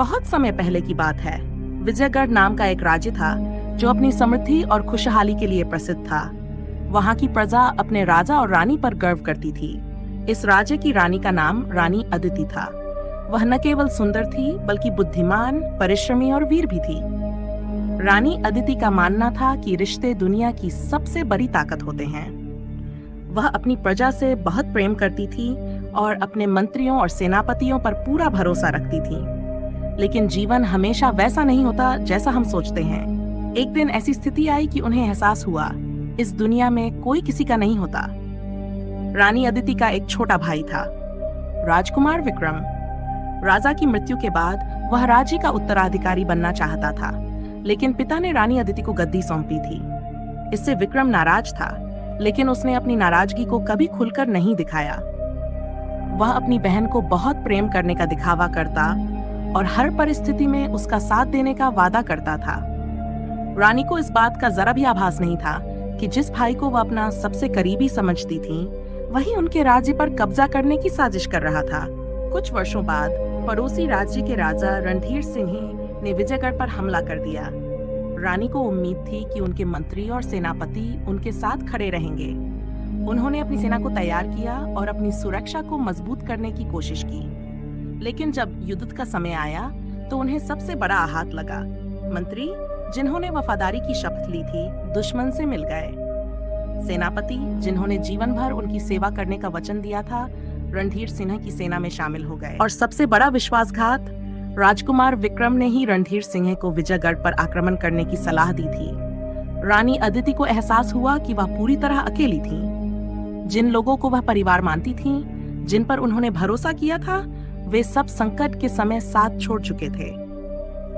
बहुत समय पहले की बात है। विजयगढ़ नाम का एक राज्य था जो अपनी समृद्धि और खुशहाली के लिए प्रसिद्ध था। वहाँ की प्रजा अपने राजा और रानी पर गर्व करती थी। इस राज्य की रानी का नाम रानी अदिति था। वह न केवल सुंदर थी बल्कि बुद्धिमान, परिश्रमी और वीर भी थी। रानी अदिति का मानना था कि रिश्ते दुनिया की सबसे बड़ी ताकत होते हैं। वह अपनी प्रजा से बहुत प्रेम करती थी और अपने मंत्रियों और सेनापतियों पर पूरा भरोसा रखती थी। लेकिन जीवन हमेशा वैसा नहीं होता जैसा हम सोचते हैं। एक दिन ऐसी स्थिति आई कि उन्हें एहसास हुआ, इस दुनिया में कोई किसी का नहीं होता। रानी अदिति का एक छोटा भाई था, राजकुमार विक्रम। राजा की मृत्यु के बाद वह राज्य का उत्तराधिकारी बनना चाहता था, लेकिन पिता ने रानी अदिति को गद्दी सौंपी थी। इससे विक्रम नाराज था, लेकिन उसने अपनी नाराजगी को कभी खुलकर नहीं दिखाया। वह अपनी बहन को बहुत प्रेम करने का दिखावा करता और हर परिस्थिति में उसका साथ देने का वादा करता था। रानी को इस बात का जरा भी आभास नहीं था कि जिस भाई को वह अपना सबसे करीबी समझती थी, वही उनके राज्य पर कब्जा करने की साजिश कर रहा था। कुछ वर्षों बाद पड़ोसी राज्य के राजा रणधीर सिंह ने विजयगढ़ पर हमला कर दिया। रानी को उम्मीद थी कि उनके मंत्री और सेनापति उनके साथ खड़े रहेंगे। उन्होंने अपनी सेना को तैयार किया और अपनी सुरक्षा को मजबूत करने की कोशिश की। लेकिन जब युद्ध का समय आया तो उन्हें सबसे बड़ा आघात लगा। मंत्री, जिन्होंने वफादारी की शपथ ली थी, दुश्मन से मिल गए। सेनापति, जिन्होंने जीवन भर उनकी सेवा करने का वचन दिया था, रणधीर सिंह की सेना में शामिल हो गए। और सबसे बड़ा विश्वासघात, राजकुमार विक्रम ने ही रणधीर सिंह को विजयगढ़ पर आक्रमण करने की सलाह दी थी। रानी अदिति को एहसास हुआ कि वह पूरी तरह अकेली थी। जिन लोगों को वह परिवार मानती थीं, जिन पर उन्होंने भरोसा किया था, वे सब संकट के समय साथ छोड़ चुके थे।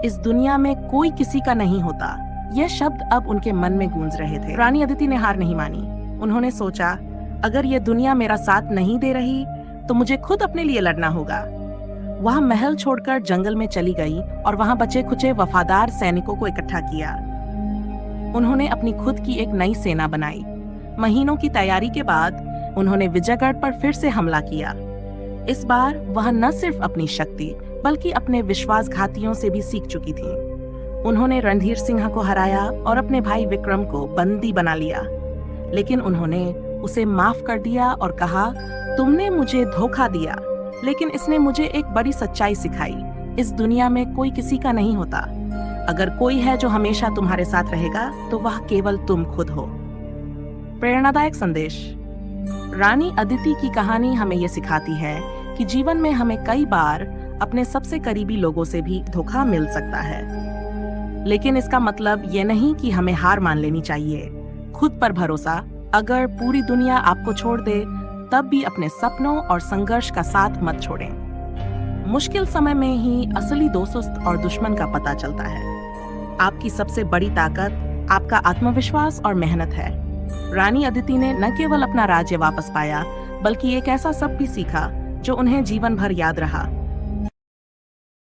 इस दुनिया में कोई किसी का नहीं होता, यह शब्द अब उनके मन में गूंज रहे थे। रानी अदिति ने हार नहीं मानी। उन्होंने सोचा, अगर यह दुनिया मेरा साथ नहीं दे रही तो मुझे खुद अपने लिए लड़ना होगा। वह महल छोड़कर जंगल में चली गई और वहां बचे खुचे वफादार सैनिकों को इकट्ठा किया। उन्होंने अपनी खुद की एक नई सेना बनाई। महीनों की तैयारी के बाद उन्होंने विजयगढ़ पर फिर से हमला किया। इस बार वह न सिर्फ अपनी शक्ति बल्कि अपने विश्वासघातियों से भी सीख चुकी थी। उन्होंने रणधीर सिंह को हराया और अपने भाई विक्रम को बंदी बना लिया। लेकिन उन्होंने उसे माफ कर दिया और कहा, तुमने मुझे धोखा दिया, लेकिन इसने मुझे एक बड़ी सच्चाई सिखाई। इस दुनिया में कोई किसी का नहीं होता। अगर कोई है जो हमेशा तुम्हारे साथ रहेगा तो वह केवल तुम खुद हो। प्रेरणादायक संदेश। रानी अदिति की कहानी हमें यह सिखाती है कि जीवन में हमें कई बार अपने सबसे करीबी लोगों से भी धोखा मिल सकता है, लेकिन इसका मतलब यह नहीं कि हमें हार मान लेनी चाहिए। खुद पर भरोसा, अगर पूरी दुनिया आपको छोड़ दे तब भी अपने सपनों और संघर्ष का साथ मत छोड़ें। मुश्किल समय में ही असली दोस्त और दुश्मन का पता चलता है। आपकी सबसे बड़ी ताकत आपका आत्मविश्वास और मेहनत है। रानी अदिति ने न केवल अपना राज्य वापस पाया, बल्कि एक ऐसा सब भी सीखा जो उन्हें जीवन भर याद रहा।